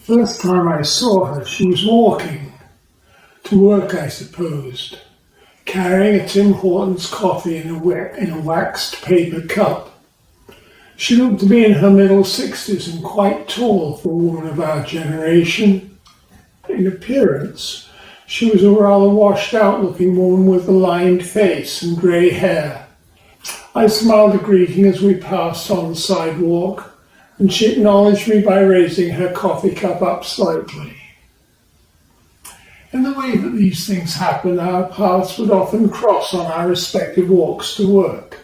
First time I saw her, she was walking, to work I supposed, carrying a Tim Hortons coffee in a waxed paper cup. She looked to be in her middle 60s and quite tall for a woman of our generation. In appearance, she was a rather washed-out looking woman with a lined face and grey hair. I smiled a greeting as we passed on the sidewalk, and she acknowledged me by raising her coffee cup up slightly. In the way that these things happen, our paths would often cross on our respective walks to work.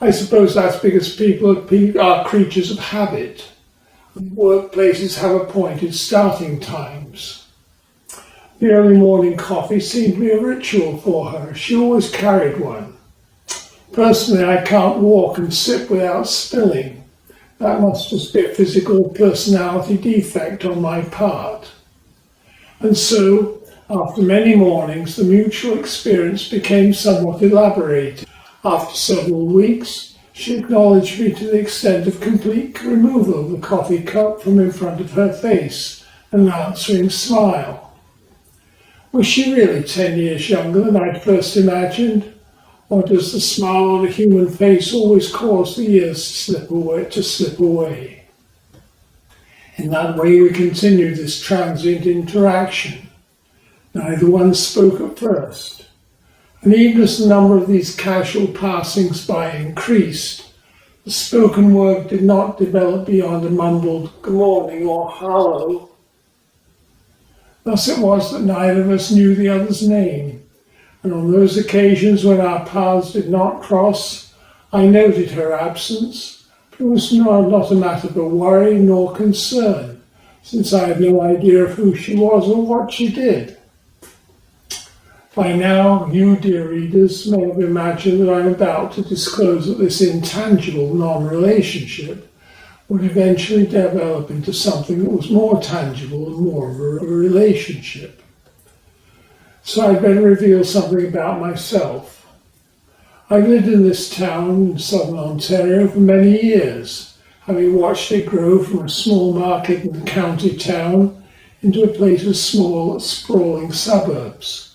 I suppose that's because people are creatures of habit, and workplaces have appointed starting times. The early morning coffee seemed to be a ritual for her. She always carried one. Personally, I can't walk and sip without spilling. That must just be a physical personality defect on my part. And so, after many mornings, the mutual experience became somewhat elaborated. After several weeks, she acknowledged me to the extent of complete removal of the coffee cup from in front of her face, and an answering smile. Was she really 10 years younger than I'd first imagined? Or does the smile on a human face always cause the years to slip away? In that way we continued this transient interaction. Neither one spoke at first, and even as the number of these casual passings by increased, the spoken word did not develop beyond a mumbled "good morning" or "hello." Thus it was that neither of us knew the other's name, and on those occasions when our paths did not cross, I noted her absence, but it was not a matter of worry nor concern, since I had no idea of who she was or what she did. By now, you, dear readers, may have imagined that I'm about to disclose that this intangible non-relationship would eventually develop into something that was more tangible and more of a relationship. So I'd better reveal something about myself. I've lived in this town in southern Ontario for many years, having watched it grow from a small market and county town into a place of small, sprawling suburbs.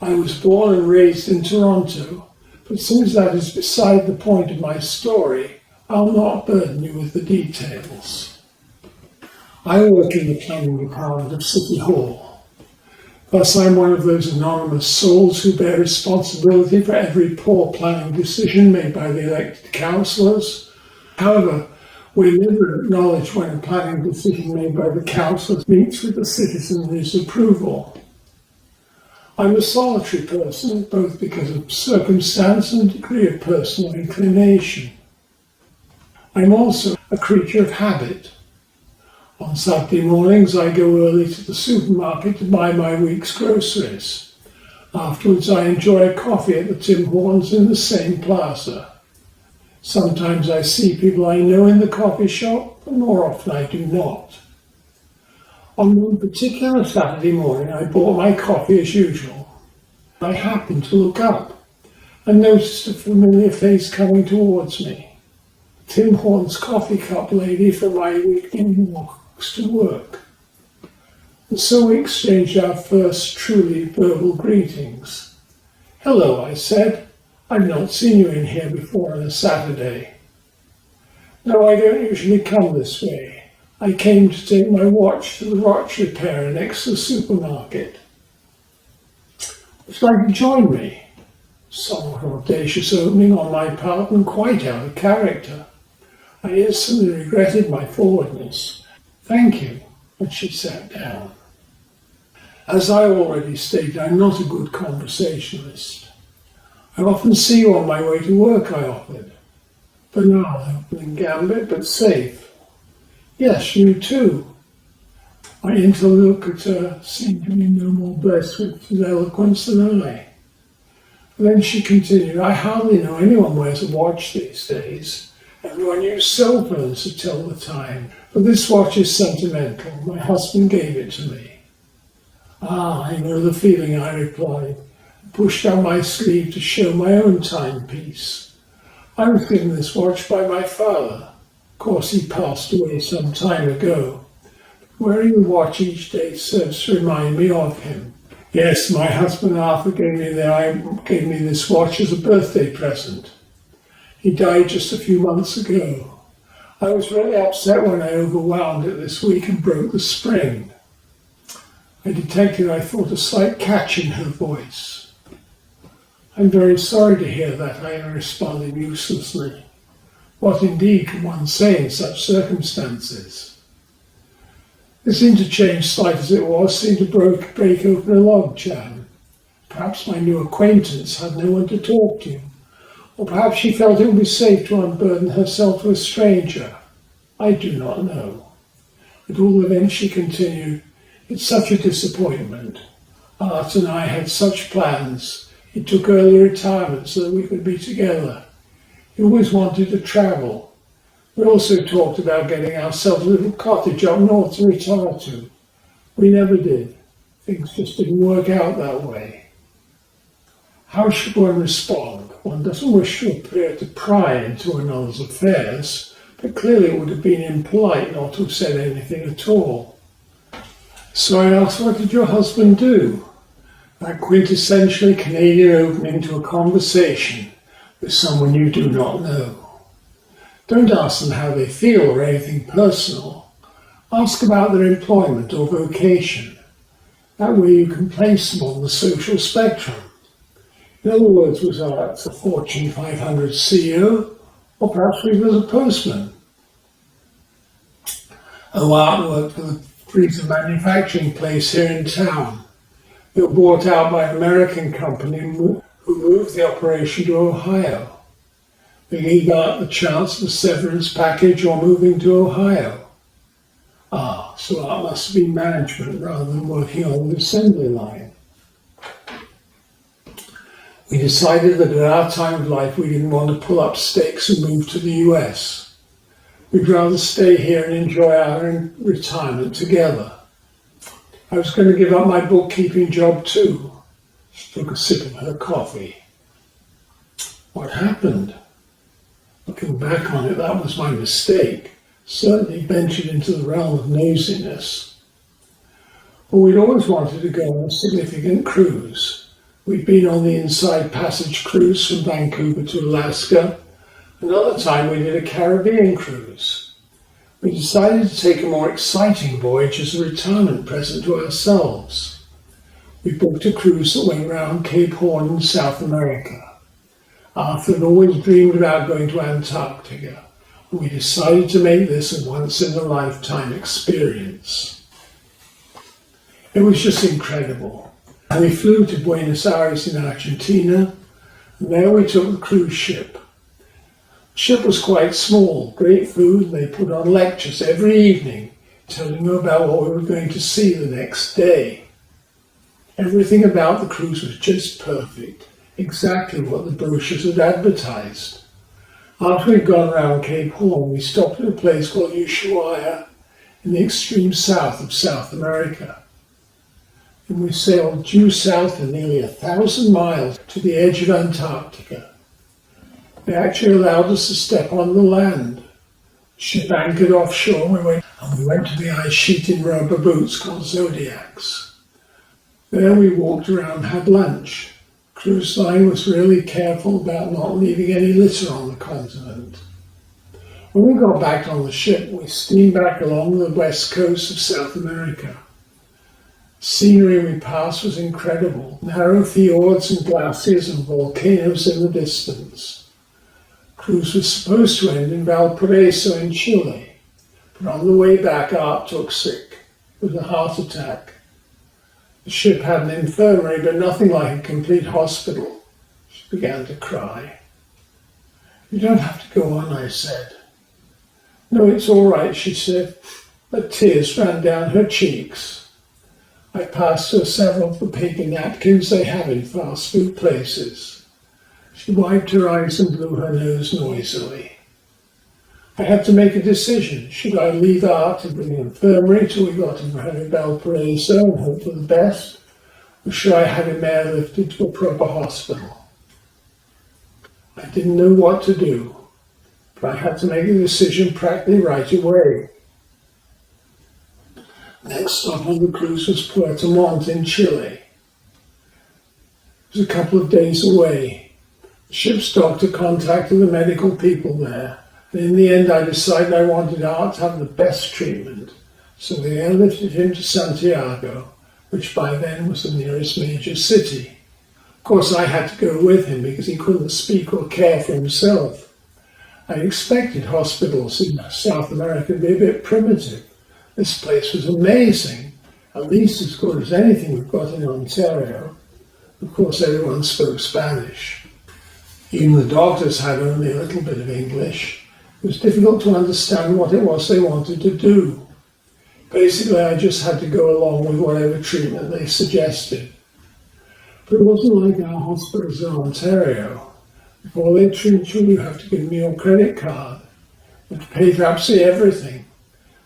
I was born and raised in Toronto, but since that is beside the point of my story, I'll not burden you with the details. I work in the planning department of City Hall. Thus, I'm one of those anonymous souls who bear responsibility for every poor planning decision made by the elected councillors. However, we never acknowledge when a planning decision made by the councillors meets with the citizens' approval. I'm a solitary person, both because of circumstance and degree of personal inclination. I'm also a creature of habit. On Saturday mornings, I go early to the supermarket to buy my week's groceries. Afterwards, I enjoy a coffee at the Tim Hortons in the same plaza. Sometimes I see people I know in the coffee shop, but more often I do not. On one particular Saturday morning, I bought my coffee as usual. I happened to look up and noticed a familiar face coming towards me. Tim Hortons coffee cup lady from my weekend walks to work. And so we exchanged our first truly verbal greetings. "Hello," I said. "I've not seen you in here before on a Saturday." "No, I don't usually come this way. I came to take my watch to the watch repairer next to the supermarket." "Would you like to join me?" Somewhat audacious opening on my part and quite out of character. I instantly regretted my forwardness. "Thank you," and she sat down. As I already stated, I'm not a good conversationalist. "I often see you on my way to work," I offered. Banal opening gambit, but safe. "Yes, you too." My interlocutor seemed to be no more blessed with eloquence than I. Then she continued, "I hardly know anyone wears a watch these days. Everyone uses cell phones to tell the time. But this watch is sentimental. My husband gave it to me." "Ah, I know the feeling," I replied, and pushed down my sleeve to show my own timepiece. "I was given this watch by my father. Of course, he passed away some time ago. Wearing the watch each day serves to remind me of him. Yes, my husband Arthur gave me this watch as a birthday present. He died just a few months ago. I was really upset when I overwound it this week and broke the spring. I detected, I thought, a slight catch in her voice. I'm very sorry to hear that, I responded uselessly. What indeed can one say in such circumstances? This interchange, slight as it was, seemed to break open a log jam. Perhaps my new acquaintance had no one to talk to, or perhaps she felt it would be safe to unburden herself to a stranger. I do not know. At all events, she continued, it's such a disappointment. Art and I had such plans. He took early retirement so that we could be together. He always wanted to travel. We also talked about getting ourselves a little cottage up north to retire to. We never did. Things just didn't work out that way. How should one respond? One doesn't wish to appear to pry into another's affairs, but clearly it would have been impolite not to have said anything at all. So I asked, what did your husband do? That quintessentially Canadian opening to a conversation with someone you do not know. Don't ask them how they feel or anything personal. Ask about their employment or vocation. That way you can place them on the social spectrum. In other words, was Art a Fortune 500 CEO, or perhaps he was a postman? Art worked for the freezer manufacturing place here in town. They were bought out by an American company who moved the operation to Ohio. They gave Art the chance of a severance package or moving to Ohio. So Art must have been management rather than working on the assembly line. We decided that at our time of life we didn't want to pull up stakes and move to the US. We'd rather stay here and enjoy our retirement together. I was going to give up my bookkeeping job too. She took a sip of her coffee. What happened? Looking back on it, that was my mistake. Certainly ventured into the realm of nosiness. But we'd always wanted to go on a significant cruise. We'd been on the Inside Passage cruise from Vancouver to Alaska. Another time we did a Caribbean cruise. We decided to take a more exciting voyage as a retirement present to ourselves. We booked a cruise that went round Cape Horn in South America. Arthur had always dreamed about going to Antarctica, and we decided to make this a once-in-a-lifetime experience. It was just incredible. And we flew to Buenos Aires in Argentina, and there we took the cruise ship. The ship was quite small, great food, and they put on lectures every evening, telling you about what we were going to see the next day. Everything about the cruise was just perfect, exactly what the brochures had advertised. After we'd gone round Cape Horn, we stopped at a place called Ushuaia in the extreme south of South America. And we sailed due south and nearly 1,000 miles to the edge of Antarctica. They actually allowed us to step on the land. The ship anchored offshore and we went to the ice sheet in rubber boots called Zodiacs. There we walked around and had lunch. The cruise line was really careful about not leaving any litter on the continent. When we got back on the ship, we steamed back along the west coast of South America. The scenery we passed was incredible. Narrow fjords and glaciers and volcanoes in the distance. The cruise was supposed to end in Valparaiso in Chile, but on the way back Art took sick with a heart attack. The ship had an infirmary, but nothing like a complete hospital. She began to cry. You don't have to go on, I said. No, it's all right, she said, but tears ran down her cheeks. I passed her several of the paper napkins they have in fast food places. She wiped her eyes and blew her nose noisily. I had to make a decision. Should I leave Art in the infirmary till we got him to Valparaiso and hope for the best, or should I have him airlifted to a proper hospital? I didn't know what to do, but I had to make the decision practically right away. Next stop on the cruise was Puerto Montt in Chile. It was a couple of days away. The ship's doctor contacted the medical people there, and in the end I decided I wanted Art to have the best treatment, so they airlifted him to Santiago, which by then was the nearest major city. Of course I had to go with him because he couldn't speak or care for himself. I expected hospitals in South America to be a bit primitive. This place was amazing, at least as good as anything we've got in Ontario. Of course, everyone spoke Spanish. Even the doctors had only a little bit of English. It was difficult to understand what it was they wanted to do. Basically, I just had to go along with whatever treatment they suggested. But it wasn't like our hospitals in Ontario. Before they treat you, you have to give them your credit card. You have to pay for absolutely everything.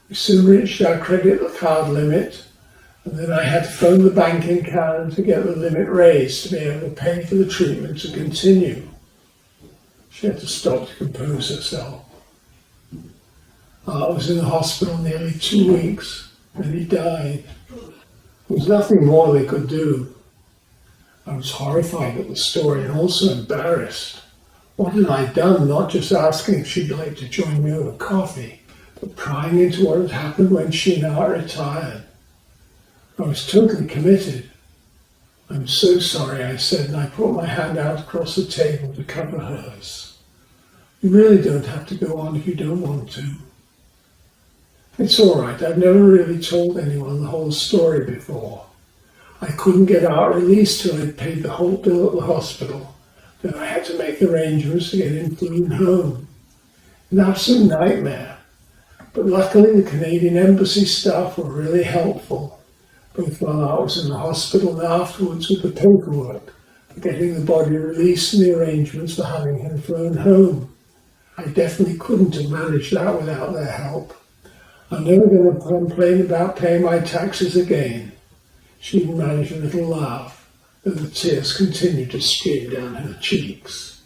We soon reached our credit card limit, and then I had to phone the bank in Canada to get the limit raised to be able to pay for the treatment to continue. She had to stop to compose herself. I was in the hospital nearly 2 weeks, and he died. There was nothing more they could do. I was horrified at the story and also embarrassed. What had I done, not just asking if she'd like to join me over coffee, but prying into what had happened when she and I retired? I was totally committed. "I'm so sorry," I said, and I put my hand out across the table to cover hers. "You really don't have to go on if you don't want to." "It's all right. I've never really told anyone the whole story before. I couldn't get Art released till I'd paid the whole bill at the hospital. Then I had to make arrangements to get him flown home. An absolute nightmare. But luckily the Canadian Embassy staff were really helpful, both while I was in the hospital and afterwards with the paperwork for getting the body released and the arrangements for having him flown home. I definitely couldn't have managed that without their help. I'm never going to complain about paying my taxes again." She even managed a little laugh, though the tears continued to stream down her cheeks.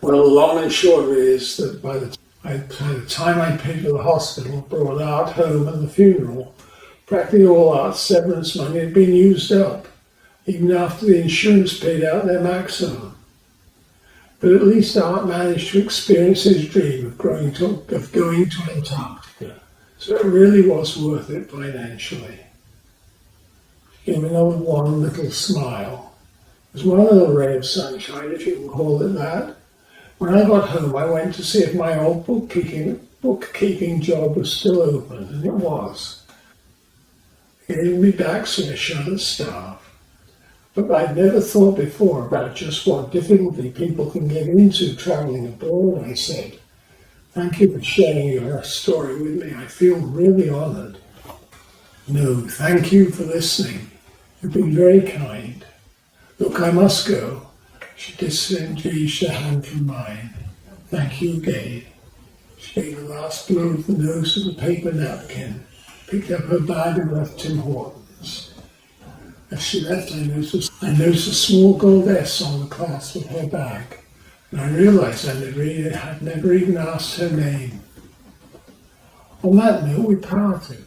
Well, the long and short of it is that by the time I paid for the hospital, brought Art home and the funeral, practically all Art's severance money had been used up, even after the insurance paid out their maximum. But at least Art managed to experience his dream of going to Antarctica, so it really was worth it financially. She gave me another one little smile. It was one little ray of sunshine, if you can call it that. When I got home, I went to see if my old bookkeeping job was still open, and it was. They gave me back some assured staff. But I'd never thought before about just what difficulty people can get into travelling abroad, I said. "Thank you for sharing your story with me. I feel really honoured." "No, thank you for listening. You've been very kind. Look, I must go." She disengaged her hand from mine. "Thank you again." She gave a last blow of the nose of the paper napkin, picked up her bag and left Tim Hortons. As she left, I noticed a small gold S on the clasp of her bag, and I realised I had never even asked her name. On that note, we parted.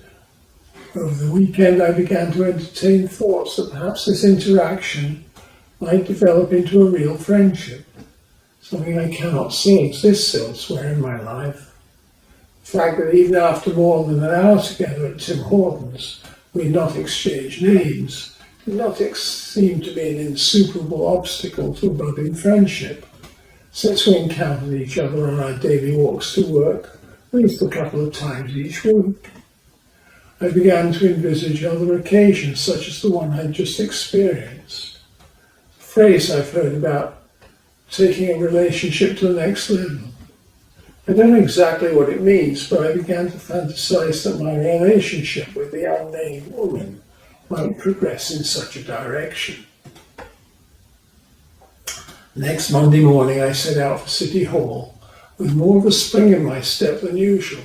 Over the weekend, I began to entertain thoughts that perhaps this interaction might develop into a real friendship, something I cannot say exists elsewhere in my life. The fact that even after more than an hour together at Tim Hortons, we had not exchanged names, did not seem to be an insuperable obstacle to a budding friendship, since we encountered each other on our daily walks to work, at least a couple of times each week. I began to envisage other occasions, such as the one I had just experienced. A phrase I've heard about taking a relationship to the next level. I don't know exactly what it means, but I began to fantasize that my relationship with the unnamed woman might progress in such a direction. Next Monday morning, I set out for City Hall with more of a spring in my step than usual.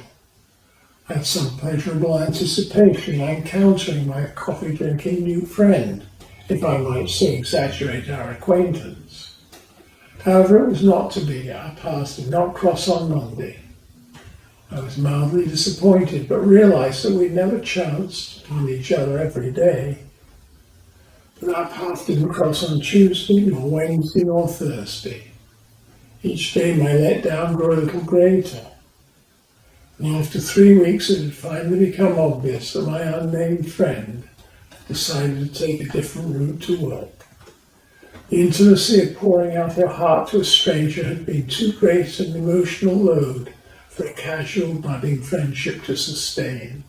I had some pleasurable anticipation of encountering my coffee-drinking new friend, if I might so exaggerate our acquaintance. However, it was not to be. Our paths did not cross on Monday. I was mildly disappointed, but realised that we'd never chanced upon each other every day. But our path didn't cross on Tuesday, nor Wednesday, nor Thursday. Each day my letdown grew a little greater. And after 3 weeks it had finally become obvious that my unnamed friend decided to take a different route to work. The intimacy of pouring out her heart to a stranger had been too great an emotional load for a casual, budding friendship to sustain.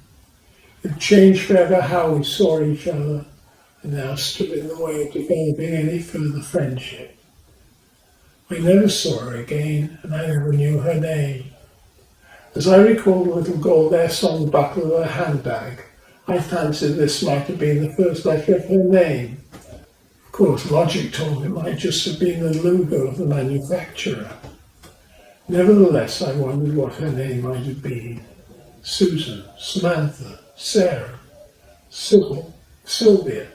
It had changed forever how we saw each other, and now stood in the way of developing any further friendship. I never saw her again, and I never knew her name. As I recalled a little gold S on the buckle of her handbag, I fancied this might have been the first letter of her name. Of course, logic told me it might just have been the logo of the manufacturer. Nevertheless, I wondered what her name might have been. Susan, Samantha, Sarah, Sybil, Sylvia.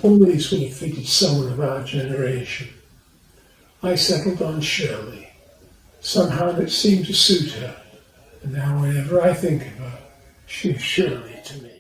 All these would have fitted someone of our generation. I settled on Shirley. Somehow it seemed to suit her, and now whenever I think of her, she's Shirley to me.